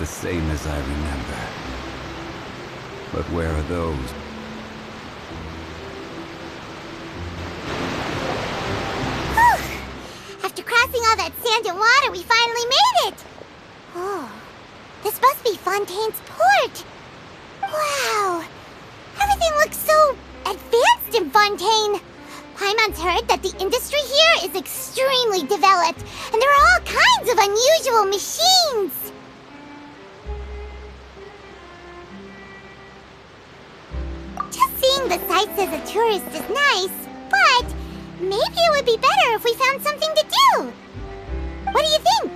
the same as I remember. But where are those? Whew! After crossing all that sand and water, we finally made it! Oh, this must be Fontaine's port! Wow! Everything looks so advanced in Fontaine! Paimon's heard that the industry here is extremely developed, and there are all kinds of unusual machines! Just seeing the sights as a tourist is nice, but maybe it would be better if we found something to do! What do you think?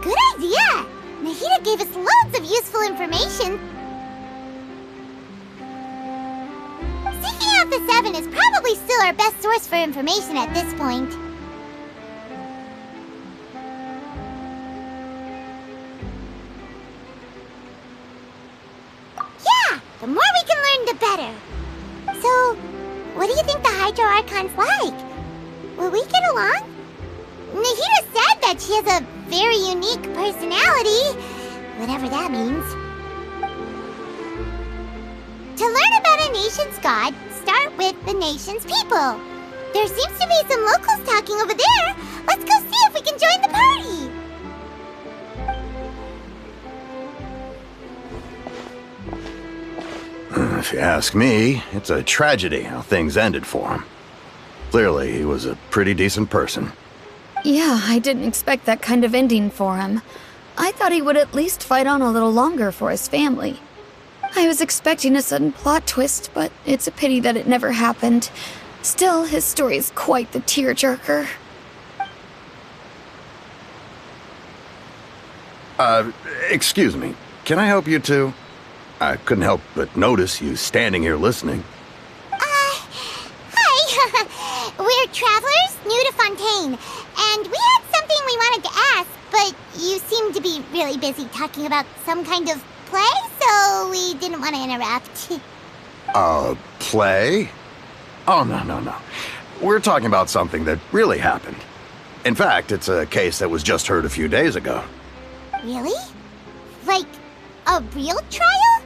Good idea! Nahida gave us loads of useful information. Seeking out the Seven is probably still our best source for information at this point. Yeah! The more we can learn, the better. So, what do you think the Hydro Archon's like? Will we get along? Nahida said that she has a very unique personality, whatever that means. To learn about a nation's god, start with the nation's people. There seems to be some locals talking over there. Let's go see if we can join the party. If you ask me, it's a tragedy how things ended for him. Clearly, he was a pretty decent person. Yeah, I didn't expect that kind of ending for him. I thought he would at least fight on a little longer for his family. I was expecting a sudden plot twist, but it's a pity that it never happened. Still, his story is quite the tearjerker. Excuse me. Can I help you two? I couldn't help but notice you standing here listening. Hi. We're travelers new to Fontaine, and we had something we wanted to ask, but you seem to be really busy talking about some kind of play, so we didn't want to interrupt. Play? Oh, no. We're talking about something that really happened. In fact, it's a case that was just heard a few days ago. Really? Like, a real trial?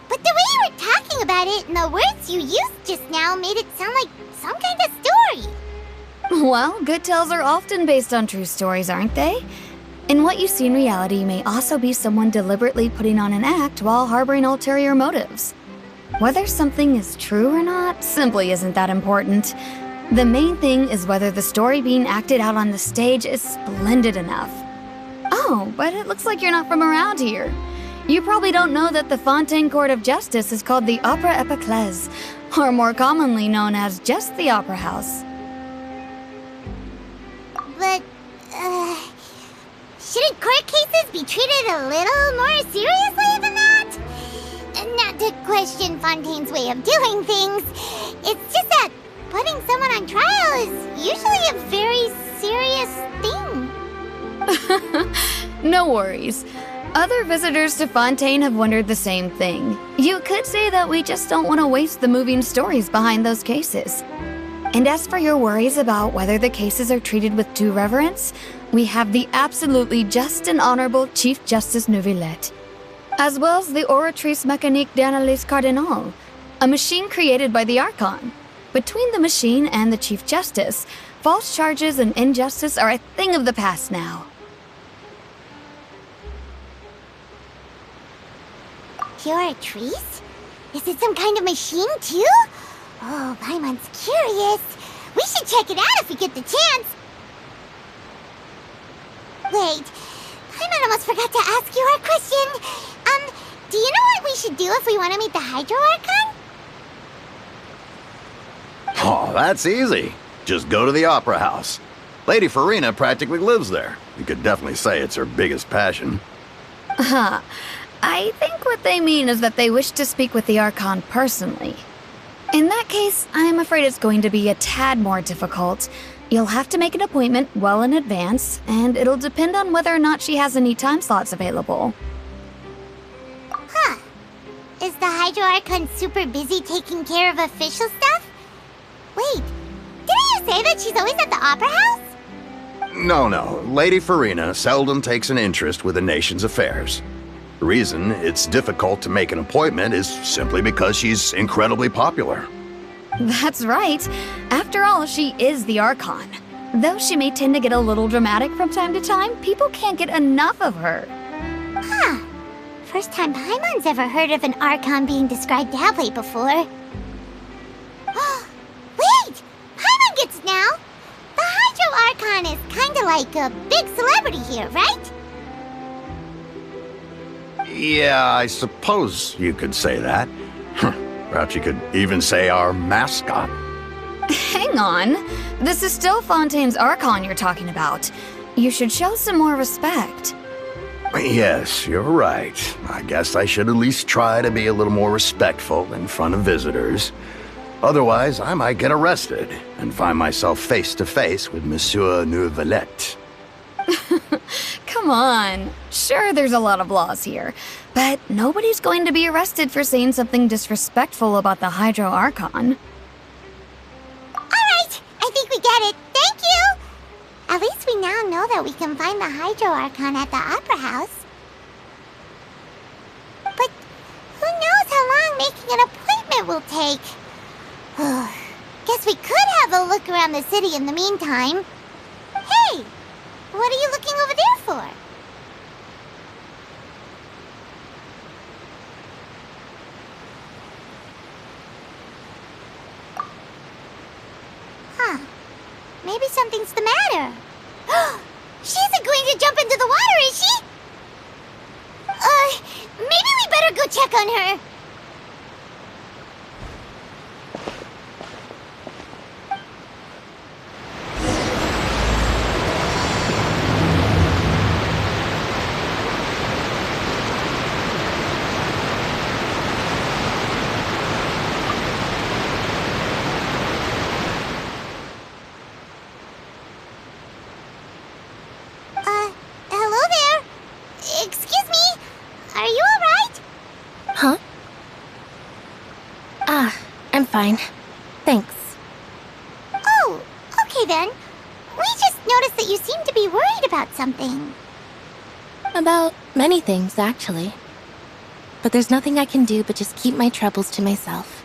But the way you were talking about it and the words you used just now made it sound like some kind of story. Well, good tales are often based on true stories, aren't they? And what you see in reality may also be someone deliberately putting on an act while harboring ulterior motives. Whether something is true or not simply isn't that important. The main thing is whether the story being acted out on the stage is splendid enough. Oh, but it looks like you're not from around here. You probably don't know that the Fontaine Court of Justice is called the Opera Epiclese, or more commonly known as just the Opera House. But, shouldn't court cases be treated a little more seriously than that? Not to question Fontaine's way of doing things, it's just that putting someone on trial is usually a very serious thing. No worries. Other visitors to Fontaine have wondered the same thing. You could say that we just don't want to waste the moving stories behind those cases. And as for your worries about whether the cases are treated with due reverence, we have the absolutely just and honorable Chief Justice Neuvillette, as well as the Oratrice Mécanique d'Analyse Cardinal, a machine created by the Archon. Between the machine and the Chief Justice, false charges and injustice are a thing of the past now. Oratrice? Is it some kind of machine, too? Oh, Paimon's curious. We should check it out if we get the chance. Wait, Paimon almost forgot to ask you our question. Do you know what we should do if we want to meet the Hydro Archon? Oh, that's easy. Just go to the Opera House. Lady Farina practically lives there. You could definitely say it's her biggest passion. I think what they mean is that they wish to speak with the Archon personally. In that case, I'm afraid it's going to be a tad more difficult. You'll have to make an appointment well in advance, and it'll depend on whether or not she has any time slots available. Huh. Is the Hydro Archon super busy taking care of official stuff? Wait, didn't you say that she's always at the Opera House? No. Lady Farina seldom takes an interest with the nation's affairs. The reason it's difficult to make an appointment is simply because she's incredibly popular. That's right. After all, she is the Archon. Though she may tend to get a little dramatic from time to time, people can't get enough of her. Huh. First time Paimon's ever heard of an Archon being described that way before. Wait! Paimon gets it now! The Hydro Archon is kinda like a big celebrity here, right? Yeah, I suppose you could say that. Perhaps you could even say our mascot. Hang on. This is still Fontain's Archon you're talking about. You should show some more respect. Yes, you're right. I guess I should at least try to be a little more respectful in front of visitors. Otherwise, I might get arrested and find myself face to face with Monsieur Noirceut. Come on. Sure, there's a lot of laws here, but nobody's going to be arrested for saying something disrespectful about the Hydro Archon. Alright, I think we get it. Thank you! At least we now know that we can find the Hydro Archon at the Opera House. But who knows how long making an appointment will take? Guess we could have a look around the city in the meantime. Hey! What are you looking over there for? Huh. Maybe something's the matter. She isn't going to jump into the water, is she? Maybe we better go check on her. Hello there. Excuse me. Are you alright? Huh? I'm fine. Thanks. Oh, okay then. We just noticed that you seem to be worried about something. About many things, actually. But there's nothing I can do but just keep my troubles to myself.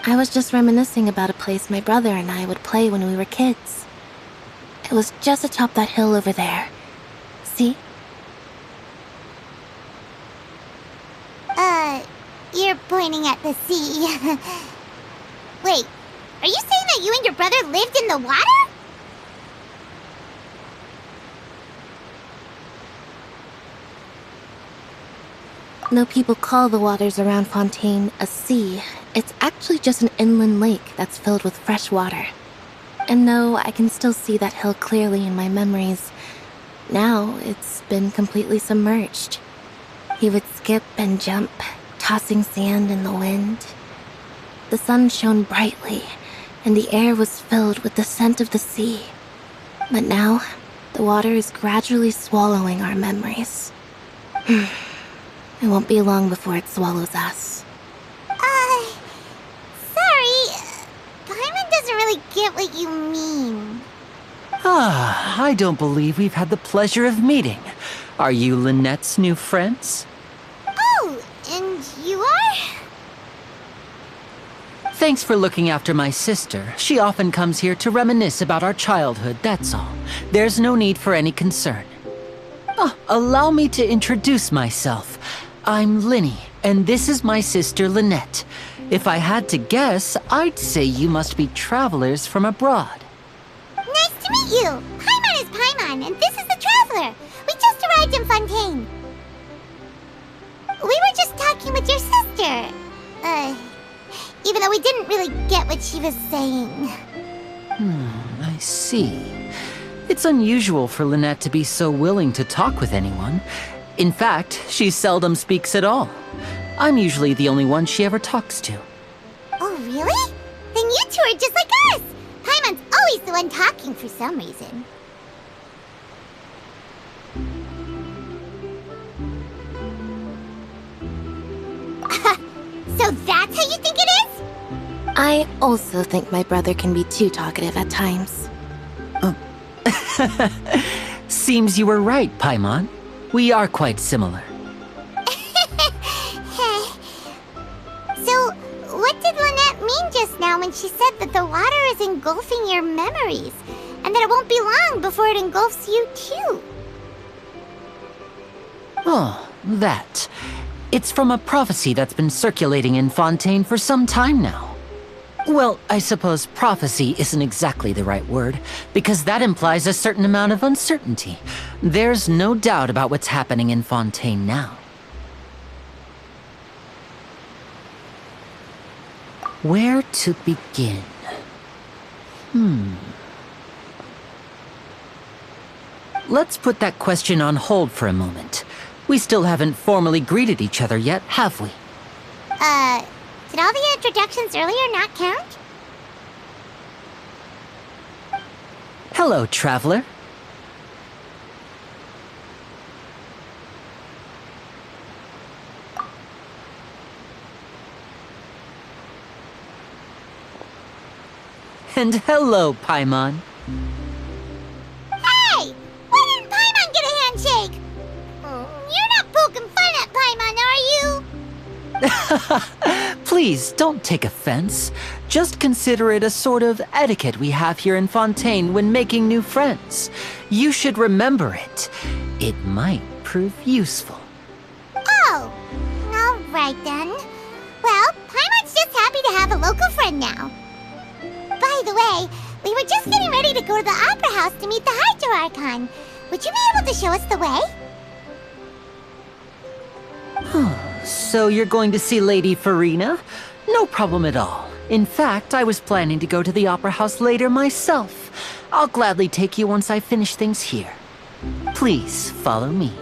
I was just reminiscing about a place my brother and I would play when we were kids. It was just atop that hill over there. See? You're pointing at the sea. Wait, are you saying that you and your brother lived in the water? Though people call the waters around Fontaine a sea, it's actually just an inland lake that's filled with fresh water. And though I can still see that hill clearly in my memories, now it's been completely submerged. He would skip and jump, tossing sand in the wind. The sun shone brightly, and the air was filled with the scent of the sea. But now, the water is gradually swallowing our memories. It won't be long before it swallows us. Sorry. Paimon doesn't really get what you mean. I don't believe we've had the pleasure of meeting. Are you Lynette's new friends? Oh, and you are? Thanks for looking after my sister. She often comes here to reminisce about our childhood, that's all. There's no need for any concern. Allow me to introduce myself. I'm Linny, and this is my sister Lynette. If I had to guess, I'd say you must be travelers from abroad. Nice to meet you. Paimon is Paimon, and this is the Traveler. We just arrived in Fontaine. We were just talking with your sister. Even though we didn't really get what she was saying. I see. It's unusual for Lynette to be so willing to talk with anyone. In fact, she seldom speaks at all. I'm usually the only one she ever talks to. Oh, really? Then you two are just like us. Paimon's always the one talking for some reason. So that's how you think it is? I also think my brother can be too talkative at times. Seems you were right, Paimon. We are quite similar. So, what did Lynette mean just now when she said that the water is engulfing your memories, and that it won't be long before it engulfs you too? Oh, that. It's from a prophecy that's been circulating in Fontaine for some time now. Well, I suppose prophecy isn't exactly the right word, because that implies a certain amount of uncertainty. There's no doubt about what's happening in Fontaine now. Where to begin? Let's put that question on hold for a moment. We still haven't formally greeted each other yet, have we? Did all the introductions earlier not count? Hello, traveler. And hello, Paimon. Hey! Why didn't Paimon get a handshake? You're not poking fun at Paimon, are you? Please, don't take offense. Just consider it a sort of etiquette we have here in Fontaine when making new friends. You should remember it. It might prove useful. Oh, all right then. Well, Paimon's just happy to have a local friend now. By the way, we were just getting ready to go to the Opera House to meet the HIDRO Archon. Would you be able to show us the way? So you're going to see Lady Farina? No problem at all. In fact, I was planning to go to the Opera House later myself. I'll gladly take you once I finish things here. Please follow me.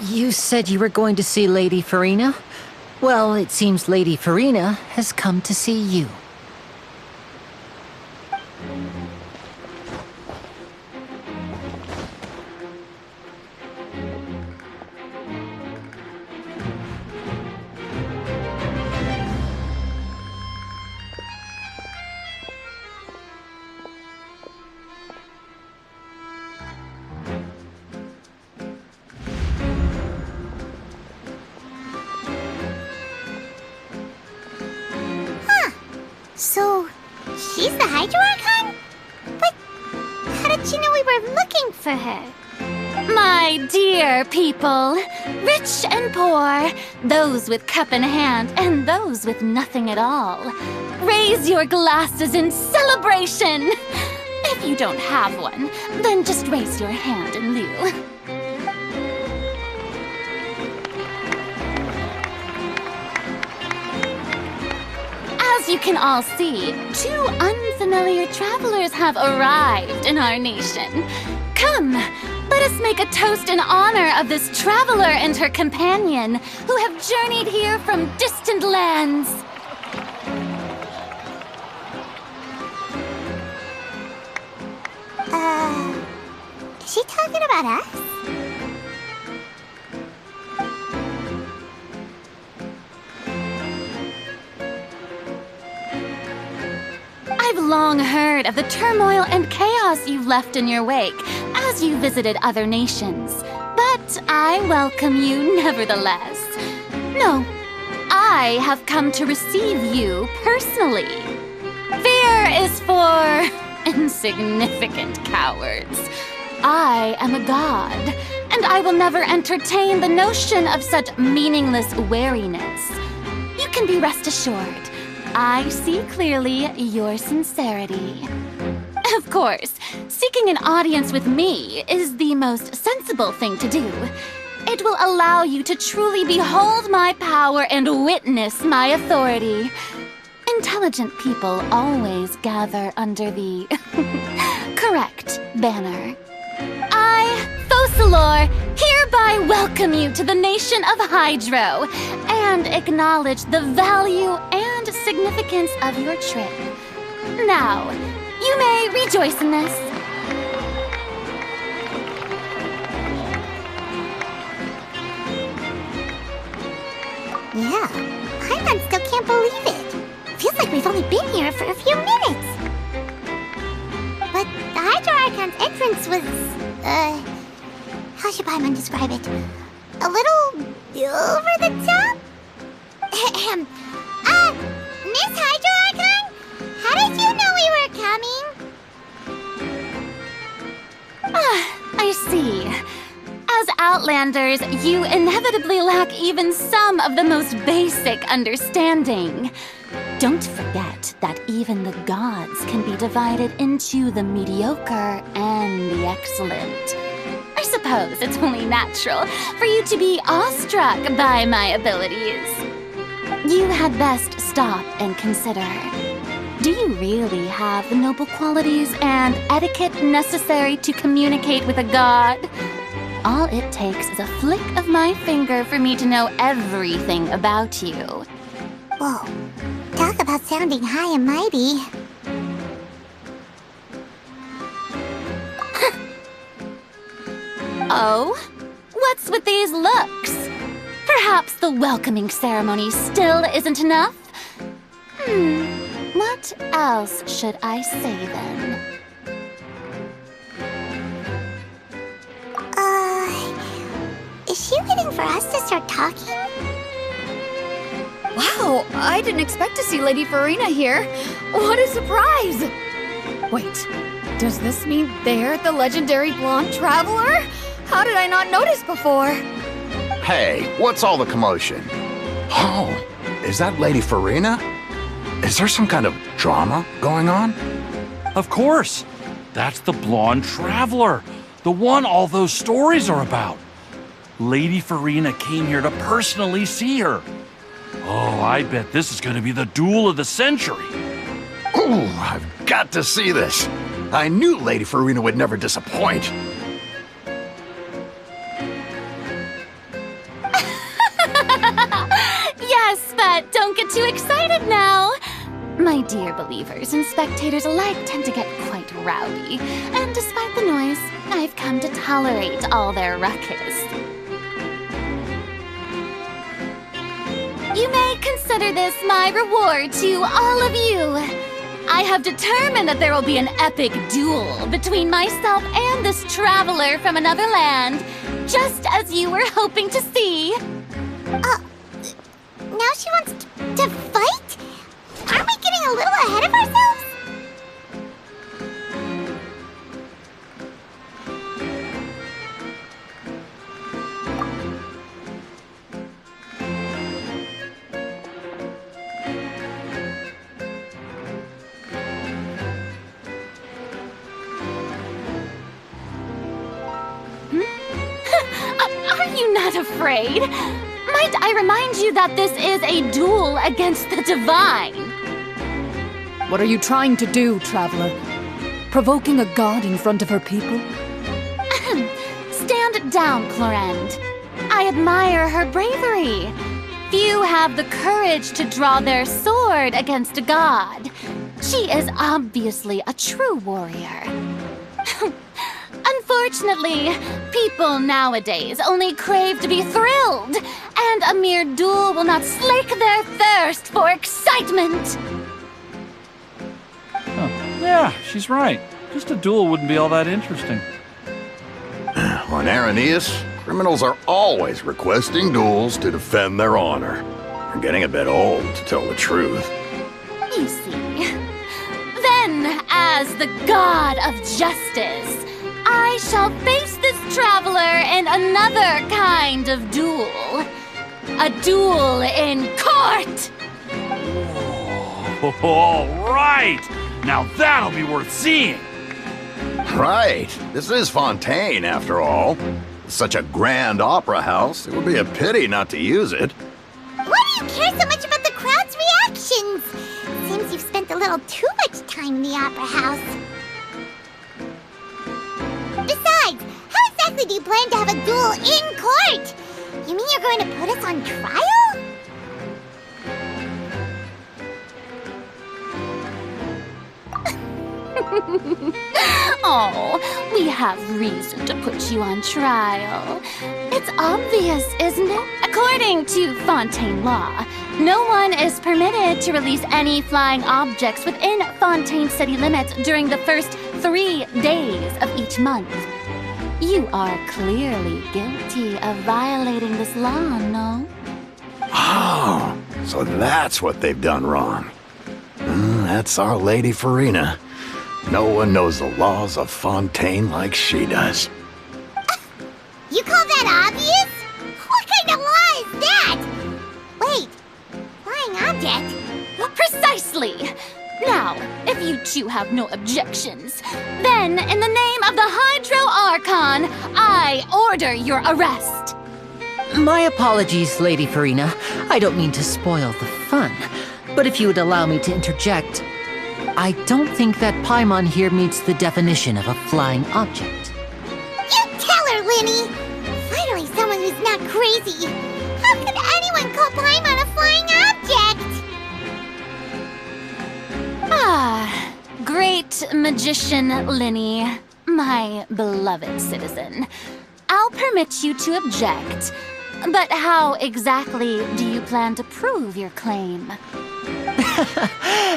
You said you were going to see Lady Farina? Well, it seems Lady Farina has come to see you. So, she's the HIDRO Archon? But how did she know we were looking for her? My dear people, rich and poor, those with cup in hand and those with nothing at all, raise your glasses in celebration! If you don't have one, then just raise your hand in lieu. As you can all see, two unfamiliar travelers have arrived in our nation. Come, let us make a toast in honor of this traveler and her companion who have journeyed here from distant lands. Is she talking about us? I've long heard of the turmoil and chaos you've left in your wake as you visited other nations, but I welcome you nevertheless. No, I have come to receive you personally. Fear is for insignificant cowards. I am a god, and I will never entertain the notion of such meaningless wariness. You can be rest assured. I see clearly your sincerity. Of course, seeking an audience with me is the most sensible thing to do. It will allow you to truly behold my power and witness my authority. Intelligent people always gather under the Correct, Banner. I, Focalor, hereby welcome you to the nation of HIDRO and acknowledge the value and significance of your trip. Now, you may rejoice in this. Yeah, Paimon still can't believe it. Feels like we've only been here for a few minutes. But the Hydro Archon's entrance was, how should Paimon describe it? A little over the top? Miss Hydro Archon? How did you know we were coming? I see. As Outlanders, you inevitably lack even some of the most basic understanding. Don't forget that even the gods can be divided into the mediocre and the excellent. I suppose it's only natural for you to be awestruck by my abilities. You had best stop and consider. Do you really have the noble qualities and etiquette necessary to communicate with a god? All it takes is a flick of my finger for me to know everything about you. Whoa, talk about sounding high and mighty. Oh? What's with these looks? Perhaps the welcoming ceremony still isn't enough? What else should I say then? Is she waiting for us to start talking? Wow, I didn't expect to see Lady Farina here. What a surprise! Wait, does this mean they're the legendary blonde traveler? How did I not notice before? Hey, what's all the commotion? Oh, is that Lady Farina? Is there some kind of drama going on? Of course. That's the blonde traveler. The one all those stories are about. Lady Farina came here to personally see her. Oh, I bet this is going to be the duel of the century. Ooh, I've got to see this. I knew Lady Farina would never disappoint. Yes, but don't get too excited now. My dear believers and spectators alike tend to get quite rowdy, and despite the noise, I've come to tolerate all their ruckus. You may consider this my reward to all of you. I have determined that there will be an epic duel between myself and this traveler from another land, just as you were hoping to see. Now she wants to fight? Aren't we getting a little ahead of ourselves? Are you not afraid? Might I remind you that this is a duel against the divine? What are you trying to do, traveler? Provoking a god in front of her people? Stand down, Clorend. I admire her bravery. Few have the courage to draw their sword against a god. She is obviously a true warrior. Unfortunately, people nowadays only crave to be thrilled, and a mere duel will not slake their thirst for excitement. Oh, yeah, she's right. Just a duel wouldn't be all that interesting. On Araneus, criminals are always requesting duels to defend their honor. They're getting a bit old, to tell the truth. You see. Then, as the god of justice, I shall face this traveler in another kind of duel. A duel in court! Oh, all right! Now that'll be worth seeing! Right. This is Fontaine, after all. With such a grand opera house, it would be a pity not to use it. Why do you care so much about the crowd's reactions? Seems you've spent a little too much time in the opera house. exactly do you plan to have a duel in court? You mean you're going to put us on trial? Oh, we have reason to put you on trial. It's obvious, isn't it? According to Fontaine law, no one is permitted to release any flying objects within Fontaine city limits during the first 3 days of each month. You are clearly guilty of violating this law, no? Oh, so that's what they've done wrong. That's Our Lady Farina. No one knows the laws of Fontaine like she does. You call that obvious? What kind of law is that? Wait, flying object? Precisely! Now, if you two have no objections, then in the name of the HIDRO Archon, I order your arrest. My apologies, Lady Farina. I don't mean to spoil the fun, but if you would allow me to interject, I don't think that Paimon here meets the definition of a flying object. You tell her, Linny! Finally someone who's not crazy. How could anyone call Paimon a flying object? Ah, great magician Linny, my beloved citizen. I'll permit you to object, but how exactly do you plan to prove your claim?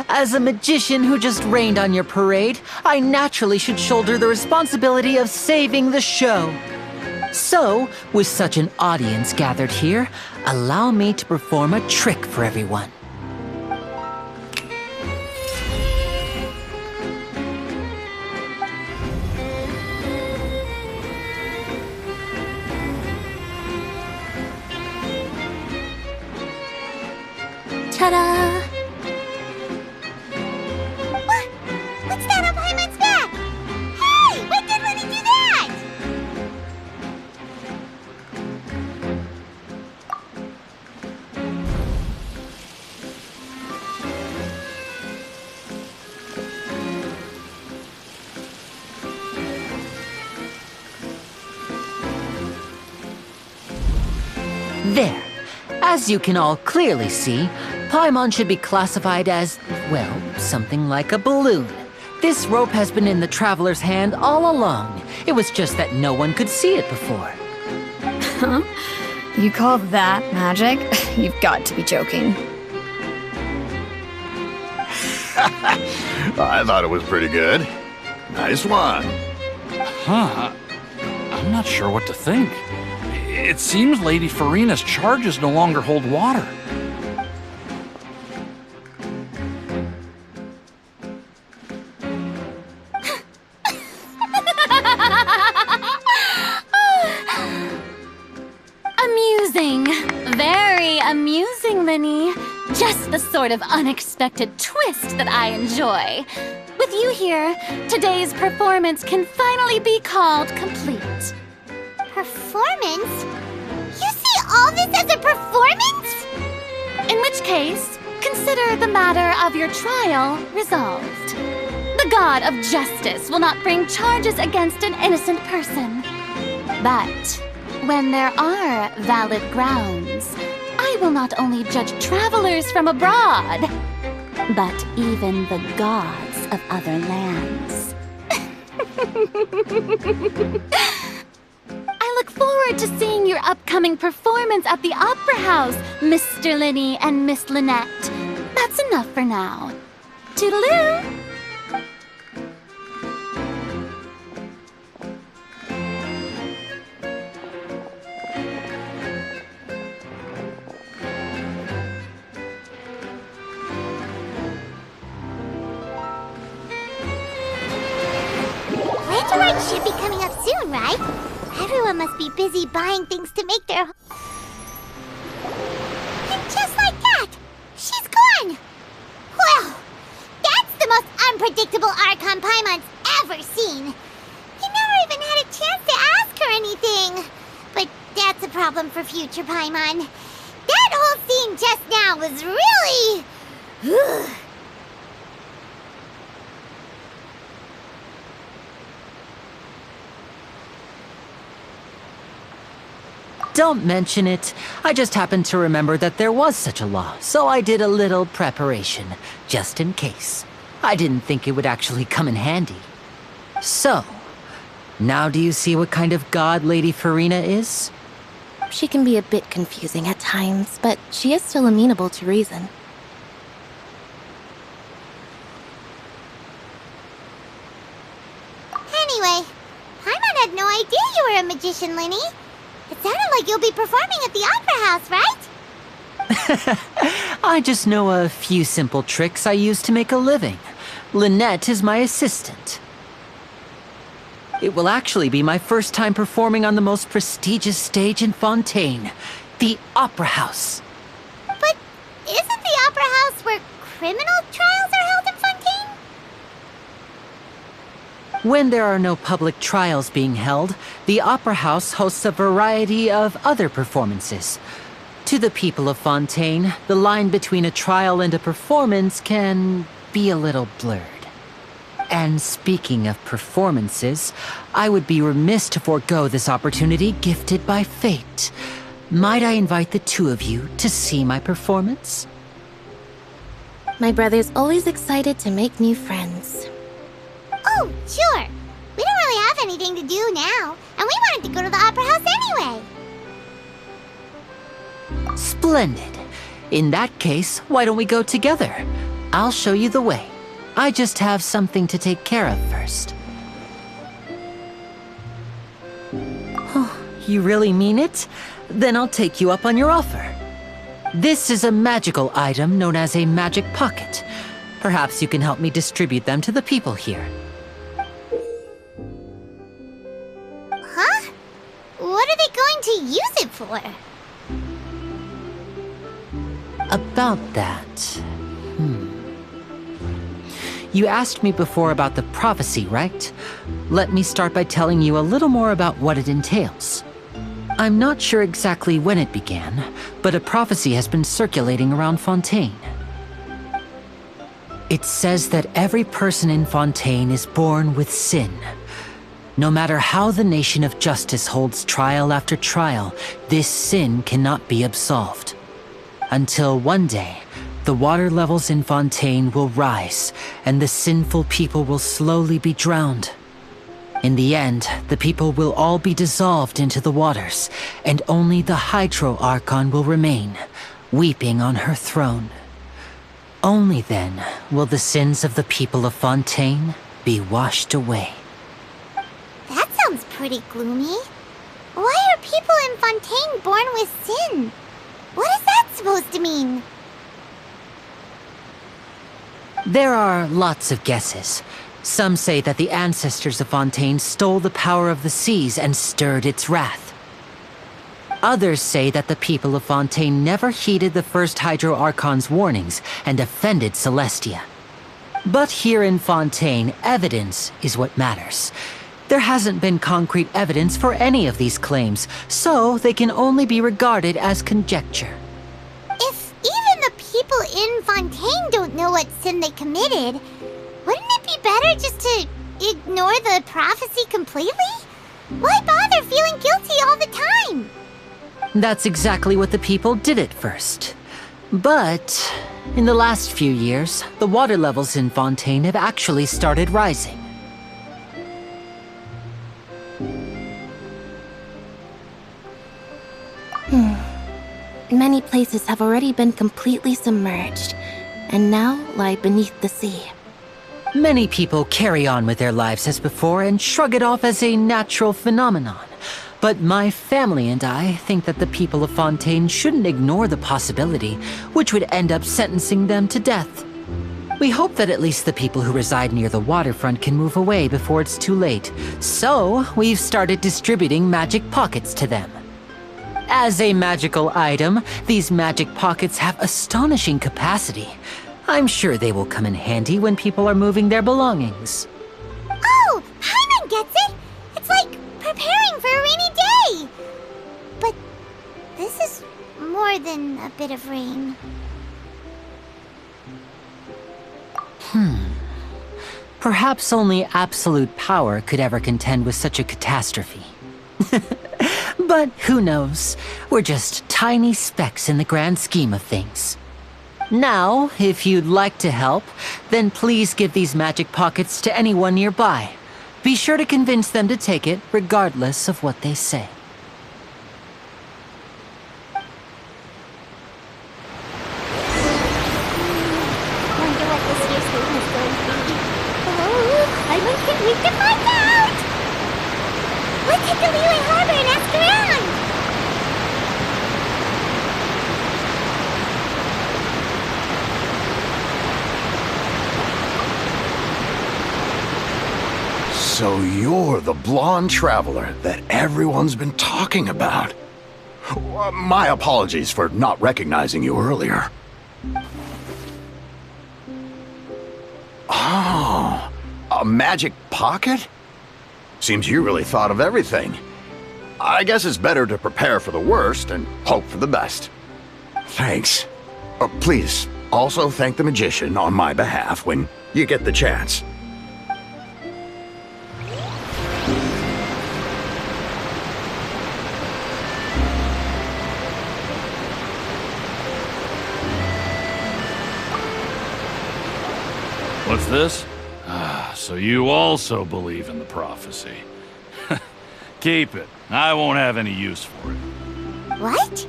As a magician who just rained on your parade, I naturally should shoulder the responsibility of saving the show. So, with such an audience gathered here, allow me to perform a trick for everyone. Ta-da! What's that on Paimon's back? Hey, when did Linny do that? There. As you can all clearly see, Paimon should be classified as, well, something like a balloon. This rope has been in the traveler's hand all along. It was just that no one could see it before. Huh? You call that magic? You've got to be joking. I thought it was pretty good. Nice one. Huh. I'm not sure what to think. It seems Lady Farina's charges no longer hold water. Amusing. Very amusing, Linny. Just the sort of unexpected twist that I enjoy. With you here, today's performance can finally be called complete. Performance? You see all this as a performance? In which case, consider the matter of your trial resolved. The god of justice will not bring charges against an innocent person. But when there are valid grounds, I will not only judge travelers from abroad, but even the gods of other lands. I look forward to seeing your upcoming performance at the Opera House, Mr. Linny and Miss Lynette. That's enough for now. Toodaloo! Blancheur should be coming up soon, right? Everyone must be busy buying things to make their... And just like that, she's gone! Well, that's the most unpredictable Archon Paimon's ever seen. He never even had a chance to ask her anything. But that's a problem for future Paimon. That whole scene just now was really... Don't mention it. I just happened to remember that there was such a law, so I did a little preparation, just in case. I didn't think it would actually come in handy. So, now do you see what kind of god Lady Farina is? She can be a bit confusing at times, but she is still amenable to reason. Anyway, Paimon had no idea you were a magician, Linny. It sounded like you'll be performing at the Opera House, right? I just know a few simple tricks I use to make a living. Lynette is my assistant. It will actually be my first time performing on the most prestigious stage in Fontaine, the Opera House. But isn't the Opera House where criminal trials are held in Fontaine? When there are no public trials being held, the Opera House hosts a variety of other performances. To the people of Fontaine, the line between a trial and a performance can be a little blurred. And speaking of performances, I would be remiss to forego this opportunity gifted by fate. Might I invite the two of you to see my performance? My brother's always excited to make new friends. Oh, sure. We don't really have anything to do now, and we wanted to go to the Opera House anyway. Splendid. In that case, why don't we go together? I'll show you the way. I just have something to take care of first. Oh, you really mean it? Then I'll take you up on your offer. This is a magical item known as a magic pocket. Perhaps you can help me distribute them to the people here. Huh? What are they going to use it for? About that... You asked me before about the prophecy, right? Let me start by telling you a little more about what it entails. I'm not sure exactly when it began, but a prophecy has been circulating around Fontaine. It says that every person in Fontaine is born with sin. No matter how the nation of justice holds trial after trial, this sin cannot be absolved. Until one day, the water levels in Fontaine will rise, and the sinful people will slowly be drowned. In the end, the people will all be dissolved into the waters, and only the HIDRO Archon will remain, weeping on her throne. Only then will the sins of the people of Fontaine be washed away. That sounds pretty gloomy. Why are people in Fontaine born with sin? What is that supposed to mean? There are lots of guesses. Some say that the ancestors of Fontaine stole the power of the seas and stirred its wrath. Others say that the people of Fontaine never heeded the first HIDRO Archon's warnings and offended Celestia. But here in Fontaine, evidence is what matters. There hasn't been concrete evidence for any of these claims, so they can only be regarded as conjecture. If even the people in Fontaine don't know what sin they committed, wouldn't it be better just to ignore the prophecy completely? Why bother feeling guilty all the time? That's exactly what the people did at first. But in the last few years, the water levels in Fontaine have actually started rising. Many places have already been completely submerged, and now lie beneath the sea. Many people carry on with their lives as before and shrug it off as a natural phenomenon. But my family and I think that the people of Fontaine shouldn't ignore the possibility, which would end up sentencing them to death. We hope that at least the people who reside near the waterfront can move away before it's too late. So, we've started distributing magic pockets to them. As a magical item, these magic pockets have astonishing capacity. I'm sure they will come in handy when people are moving their belongings. Oh, Paimon gets it! It's like preparing for a rainy day! But this is more than a bit of rain. Perhaps only absolute power could ever contend with such a catastrophe. But who knows? We're just tiny specks in the grand scheme of things. Now, if you'd like to help, then please give these magic pockets to anyone nearby. Be sure to convince them to take it, regardless of what they say. Wonder what this year's theme is going to be. Oh, I can't wait to find out! Let's hit the Liyue Harbor and ask around! So you're the blonde traveler that everyone's been talking about. My apologies for not recognizing you earlier. Oh, a magic pocket? Seems you really thought of everything. I guess it's better to prepare for the worst and hope for the best. Thanks. Please, also thank the magician on my behalf when you get the chance. What's this? So you also believe in the prophecy. Keep it. I won't have any use for it. What?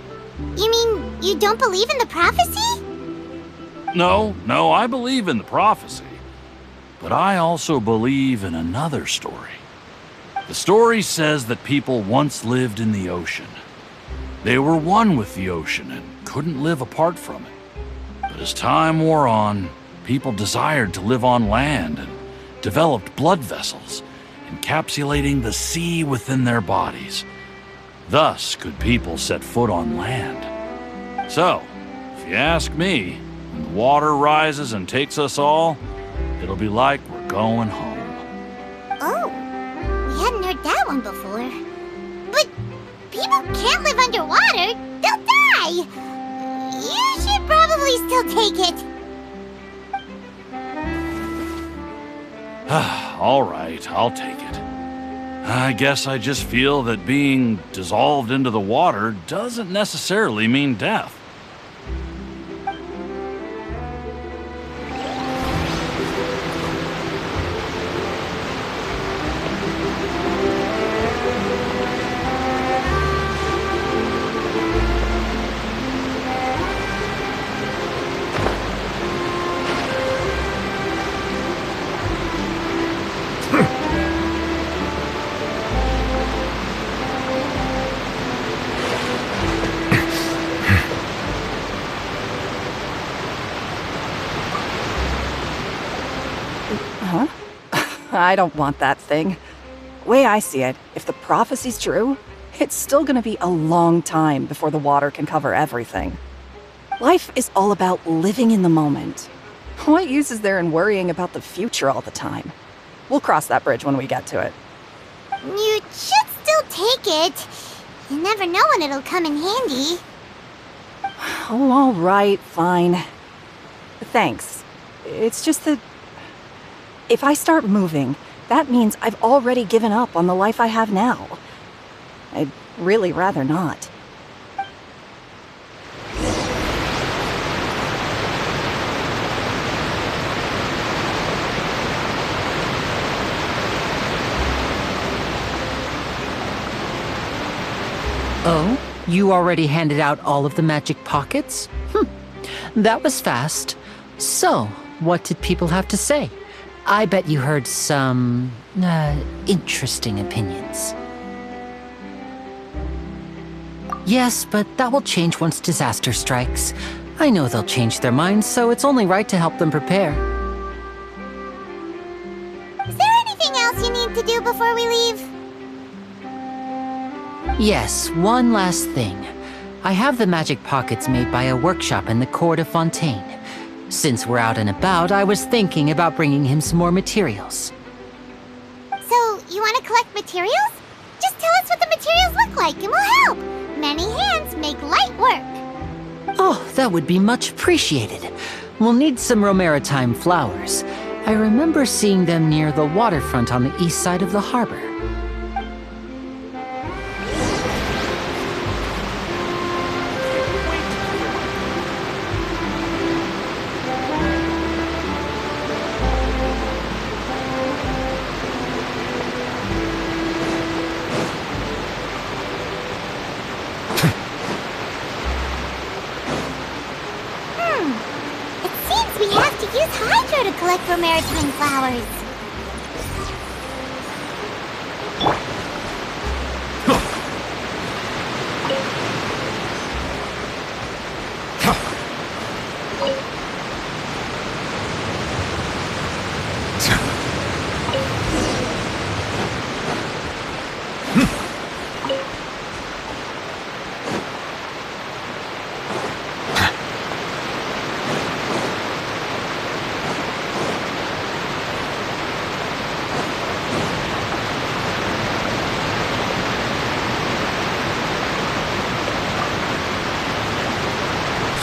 You mean you don't believe in the prophecy? No, I believe in the prophecy. But I also believe in another story. The story says that people once lived in the ocean. They were one with the ocean and couldn't live apart from it. But as time wore on, people desired to live on land and developed blood vessels, encapsulating the sea within their bodies. Thus could people set foot on land. So, if you ask me, when the water rises and takes us all, it'll be like we're going home. Oh, we hadn't heard that one before. But people can't live underwater. They'll die. You should probably still take it. All right, I'll take it. I guess I just feel that being dissolved into the water doesn't necessarily mean death. I don't want that thing. Way I see it, if the prophecy's true, it's still gonna be a long time before the water can cover everything. Life is all about living in the moment. What use is there in worrying about the future all the time? We'll cross that bridge when we get to it. You should still take it. You never know when it'll come in handy. Oh, all right, fine. Thanks. It's just that if I start moving, that means I've already given up on the life I have now. I'd really rather not. Oh? You already handed out all of the magic pockets? That was fast. So, what did people have to say? I bet you heard some, interesting opinions. Yes, but that will change once disaster strikes. I know they'll change their minds, so it's only right to help them prepare. Is there anything else you need to do before we leave? Yes, one last thing. I have the magic pockets made by a workshop in the court of Fontaine. Since we're out and about, I was thinking about bringing him some more materials. So, you want to collect materials? Just tell us what the materials look like and we'll help. Many hands make light work. Oh, that would be much appreciated. We'll need some Romaritime flowers. I remember seeing them near the waterfront on the east side of the harbor. It seems we have to use HIDRO to collect for maritime flowers.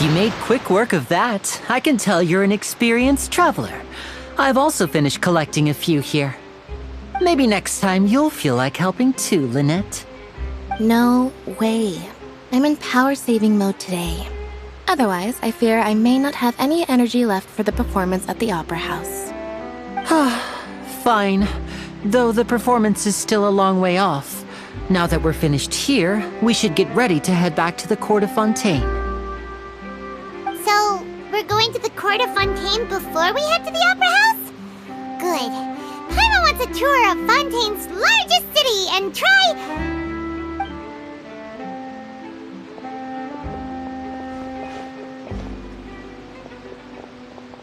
You made quick work of that. I can tell you're an experienced traveler. I've also finished collecting a few here. Maybe next time you'll feel like helping too, Lynette. No way. I'm in power-saving mode today. Otherwise, I fear I may not have any energy left for the performance at the Opera House. Fine. Though the performance is still a long way off. Now that we're finished here, we should get ready to head back to the court of Fontaine. So, we're going to the court of Fontaine before we head to the Opera House? Good. Paimon wants a tour of Fontaine's largest city and try...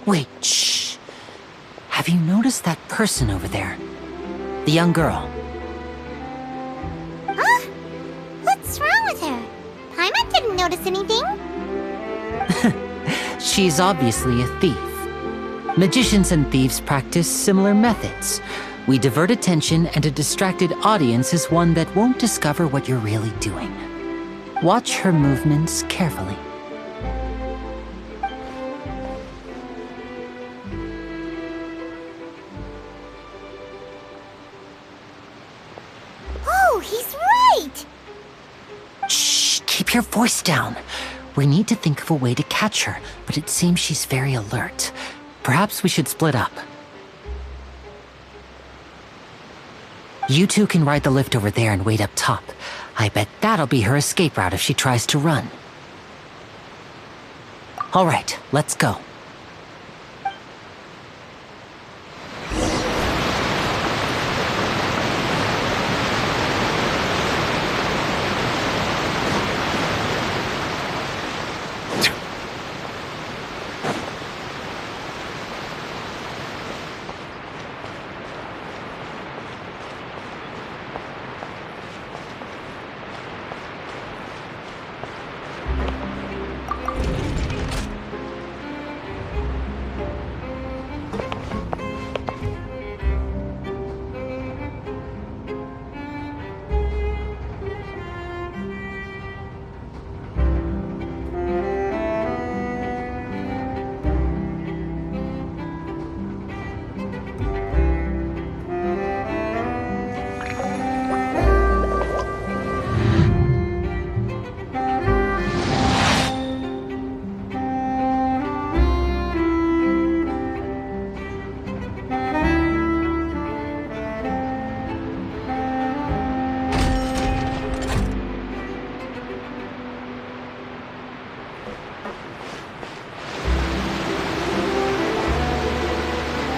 Wait, shh. Have you noticed that person over there? The young girl. Huh? What's wrong with her? Paimon didn't notice anything. She's obviously a thief. Magicians and thieves practice similar methods. We divert attention, and a distracted audience is one that won't discover what you're really doing. Watch her movements carefully. Oh, he's right! Shh, keep your voice down. We need to think of a way to catch her, but it seems she's very alert. Perhaps we should split up. You two can ride the lift over there and wait up top. I bet that'll be her escape route if she tries to run. All right, let's go.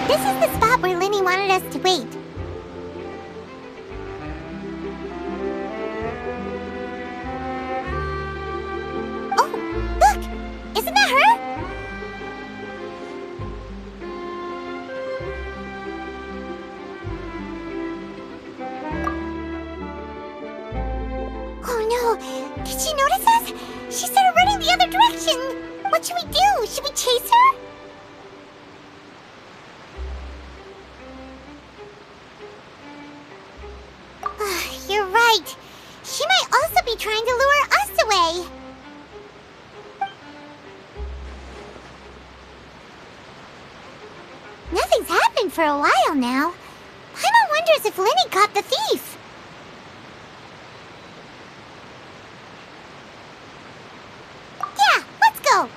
This is the spot where Linny wanted us to wait. Oh, look! Isn't that her? Oh no! Did she notice us? She started running the other direction! What should we do? Should we chase her? You're right. She might also be trying to lure us away. Nothing's happened for a while now. Paimon wonders if Linny caught the thief. Yeah, let's go.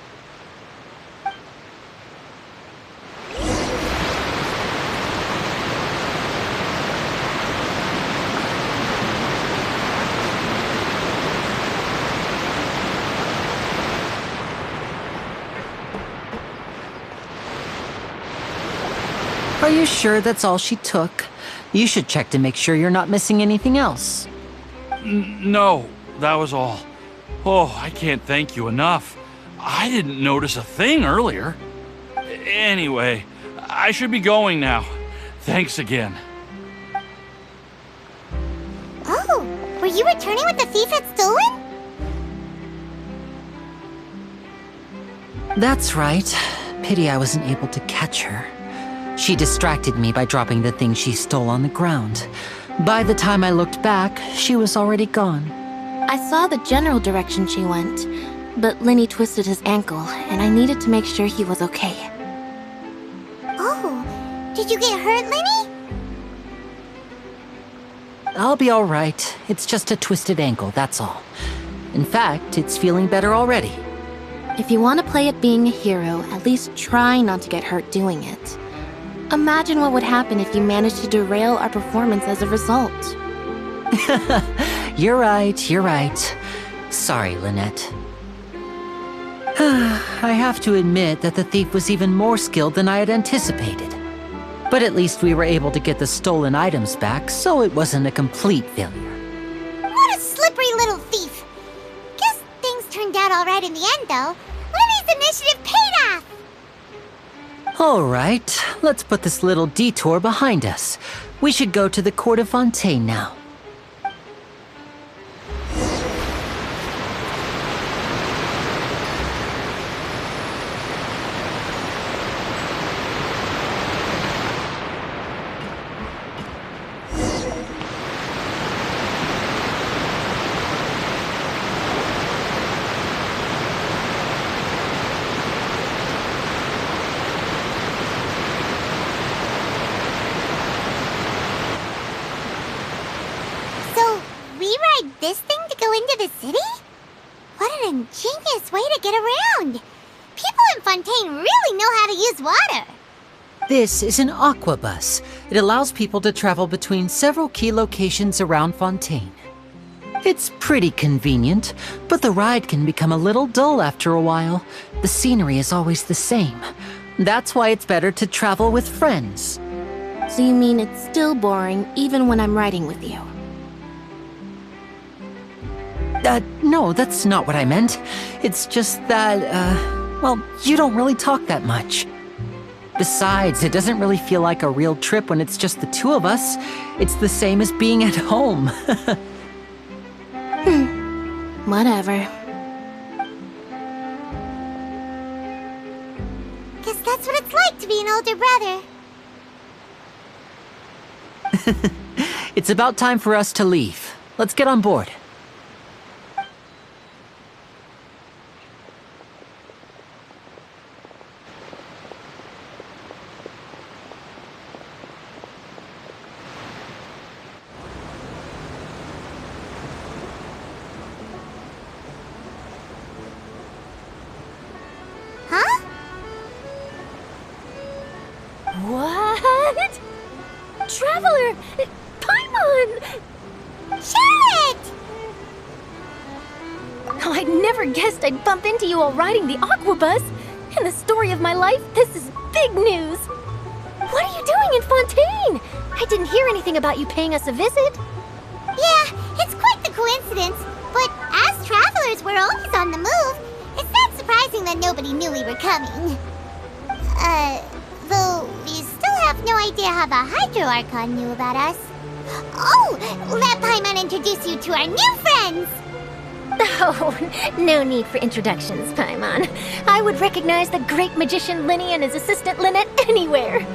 Are you sure that's all she took? You should check to make sure you're not missing anything else. No, that was all. Oh, I can't thank you enough. I didn't notice a thing earlier. Anyway, I should be going now. Thanks again. Oh, were you returning what the thief had stolen? That's right. Pity I wasn't able to catch her. She distracted me by dropping the thing she stole on the ground. By the time I looked back, she was already gone. I saw the general direction she went, but Lenny twisted his ankle, and I needed to make sure he was okay. Oh, did you get hurt, Lenny? I'll be alright. It's just a twisted ankle, that's all. In fact, it's feeling better already. If you want to play at being a hero, at least try not to get hurt doing it. Imagine what would happen if you managed to derail our performance as a result. You're right. Sorry, Lynette. I have to admit that the thief was even more skilled than I had anticipated. But at least we were able to get the stolen items back, so it wasn't a complete failure. What a slippery little thief! Guess things turned out all right in the end, though. Lenny's initiative paid off! Alright, let's put this little detour behind us. We should go to the court of Fontaine now. This thing to go into the city? What an ingenious way to get around! People in Fontaine really know how to use water! This is an aqua bus. It allows people to travel between several key locations around Fontaine. It's pretty convenient, but the ride can become a little dull after a while. The scenery is always the same. That's why it's better to travel with friends. So you mean it's still boring even when I'm riding with you? No, that's not what I meant. It's just that, well, you don't really talk that much. Besides, it doesn't really feel like a real trip when it's just the two of us. It's the same as being at home. Whatever. Guess that's what it's like to be an older brother. It's about time for us to leave. Let's get on board. What? Traveler! Paimon! Charlotte! Oh, I never guessed I'd bump into you while riding the aqua bus. In the story of my life, this is big news. What are you doing in Fontaine? I didn't hear anything about you paying us a visit. Yeah, it's quite the coincidence. But as travelers, we're always on the move. It's not surprising that nobody knew we were coming. Though we still have no idea how the HIDRO Archon knew about us. Oh, let Paimon introduce you to our new friends! Oh, no need for introductions, Paimon. I would recognize the great magician Lenny and his assistant Lynette anywhere.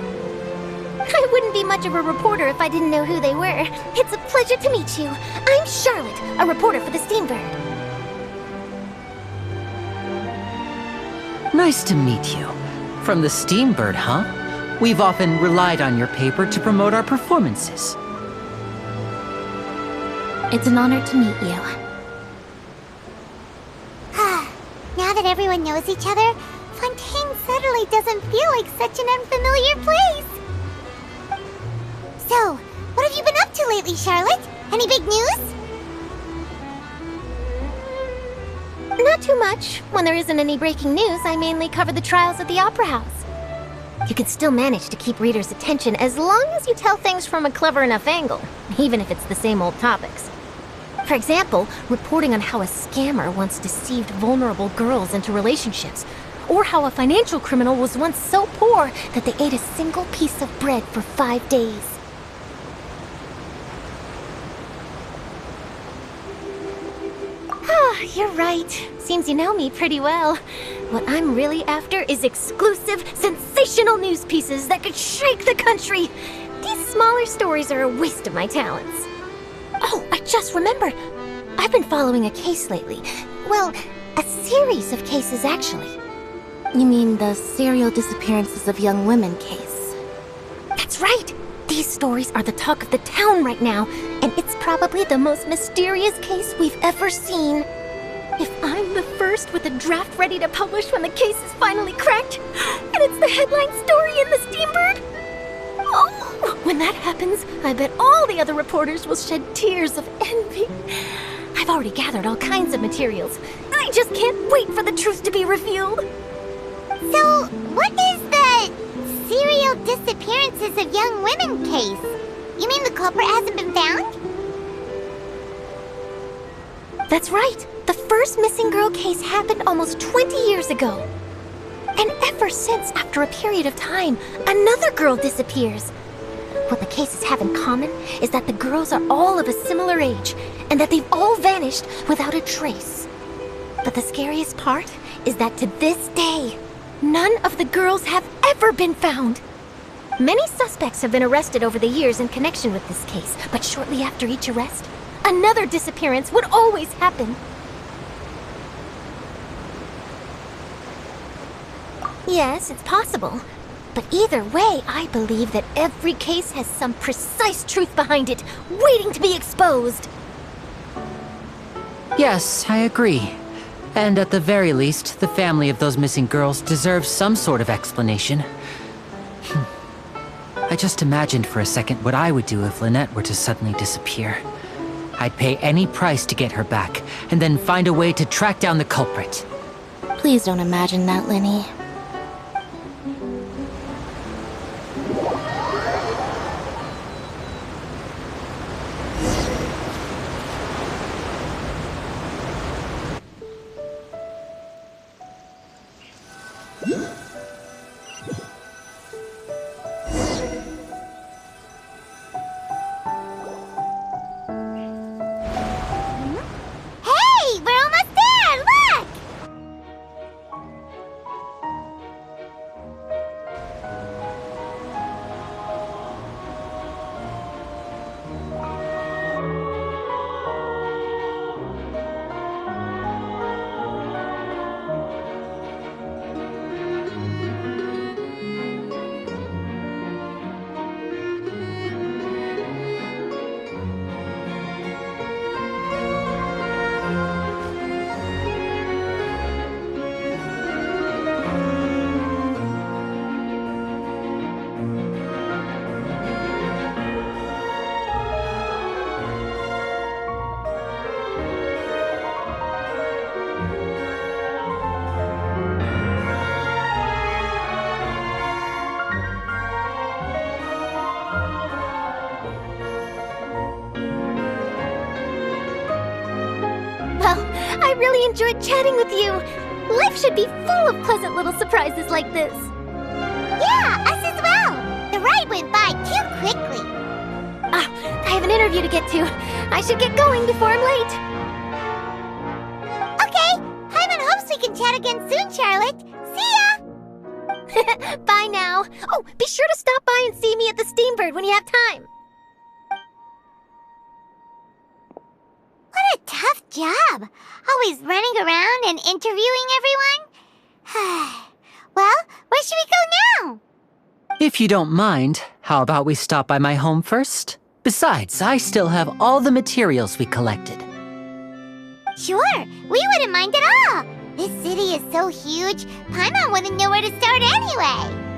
I wouldn't be much of a reporter if I didn't know who they were. It's a pleasure to meet you. I'm Charlotte, a reporter for the Steambird. Nice to meet you. From the Steambird, huh? We've often relied on your paper to promote our performances. It's an honor to meet you. Now that everyone knows each other, Fontaine suddenly doesn't feel like such an unfamiliar place. So, what have you been up to lately, Charlotte? Any big news? Not too much. When there isn't any breaking news, I mainly cover the trials at the Opera House. You can still manage to keep readers' attention as long as you tell things from a clever enough angle, even if it's the same old topics. For example, reporting on how a scammer once deceived vulnerable girls into relationships, or how a financial criminal was once so poor that they ate a single piece of bread for 5 days. Ah, you're right. Seems you know me pretty well. What I'm really after is exclusive, sensational news pieces that could shake the country. These smaller stories are a waste of my talents. Oh, I just remembered. I've been following a case lately. Well, a series of cases, actually. You mean the serial disappearances of young women case? That's right! These stories are the talk of the town right now, and it's probably the most mysterious case we've ever seen. If I'm the first with a draft ready to publish when the case is finally cracked, and it's the headline story in the Steambird, oh, when that happens, I bet all the other reporters will shed tears of envy. I've already gathered all kinds of materials. I just can't wait for the truth to be revealed. So, what is the serial disappearances of young women case? You mean the culprit hasn't been found? That's right. The first missing girl case happened almost 20 years ago. And ever since, after a period of time, another girl disappears. What the cases have in common is that the girls are all of a similar age, and that they've all vanished without a trace. But the scariest part is that to this day, none of the girls have ever been found. Many suspects have been arrested over the years in connection with this case, but shortly after each arrest, another disappearance would always happen. Yes, it's possible. But either way, I believe that every case has some precise truth behind it, waiting to be exposed. Yes, I agree. And at the very least, the family of those missing girls deserves some sort of explanation. I just imagined for a second what I would do if Lynette were to suddenly disappear. I'd pay any price to get her back, and then find a way to track down the culprit. Please don't imagine that, Linny. I really enjoyed chatting with you. Life should be full of pleasant little surprises like this. Yeah, us as well. The ride went by too quickly. I have an interview to get to. I should get going before I'm late. Okay, Paimon hopes we can chat again soon, Charlotte. See ya! Bye now. Oh, be sure to stop by and see me at the Steambird when you have time. What a tough job. Always running around and interviewing everyone. Well, where should we go now? If you don't mind, how about we stop by my home first? Besides, I still have all the materials we collected. Sure, we wouldn't mind at all. This city is so huge, Paimon wouldn't know where to start anyway.